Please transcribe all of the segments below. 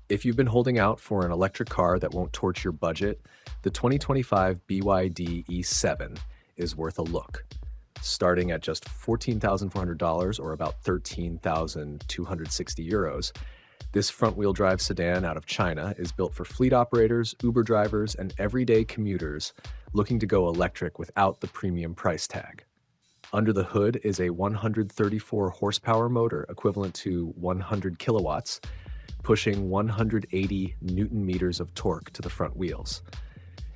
If you've been holding out for an electric car that won't torch your budget, the 2025 BYD E7 is worth a look. Starting at just $14,400 or about 13,260 euros, this front-wheel drive sedan out of China is built for fleet operators, Uber drivers, and everyday commuters looking to go electric without the premium price tag. Under the hood is a 134 horsepower motor equivalent to 100 kilowatts, pushing 180 newton meters of torque to the front wheels.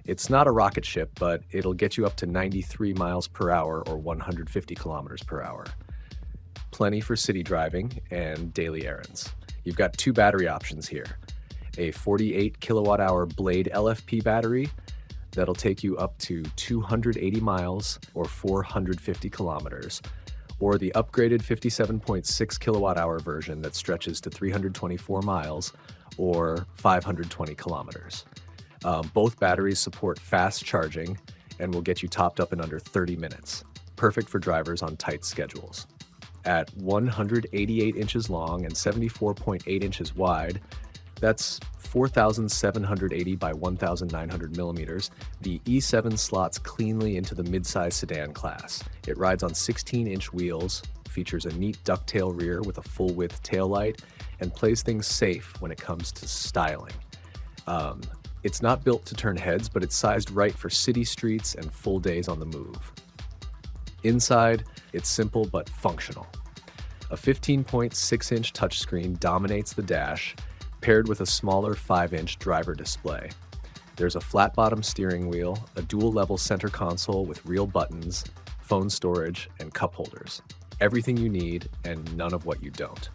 It's not a rocket ship, but it'll get you up to 93 miles per hour or 150 kilometers per hour. Plenty for city driving and daily errands. You've got two battery options here. A 48 kilowatt hour Blade LFP battery that'll take you up to 280 miles or 450 kilometers, or the upgraded 57.6 kilowatt hour version that stretches to 324 miles or 520 kilometers. Both batteries support fast charging and will get you topped up in under 30 minutes, perfect for drivers on tight schedules. At 188 inches long and 74.8 inches wide, that's 4,780 by 1,900 millimeters, the E7 slots cleanly into the midsize sedan class. It rides on 16-inch wheels, features a neat ducktail rear with a full-width taillight, and plays things safe when it comes to styling. It's not built to turn heads, but it's sized right for city streets and full days on the move. Inside, it's simple but functional. A 15.6-inch touchscreen dominates the dash, paired with a smaller 5-inch driver display. There's a flat-bottom steering wheel, a dual-level center console with real buttons, phone storage, and cup holders. Everything you need and none of what you don't.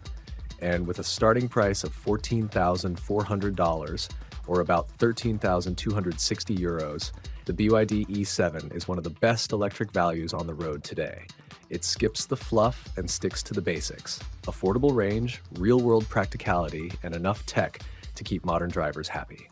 And with a starting price of $14,400, or about 13,260 euros, the BYD E7 is one of the best electric values on the road today. It skips the fluff and sticks to the basics. Affordable range, real-world practicality, and enough tech to keep modern drivers happy.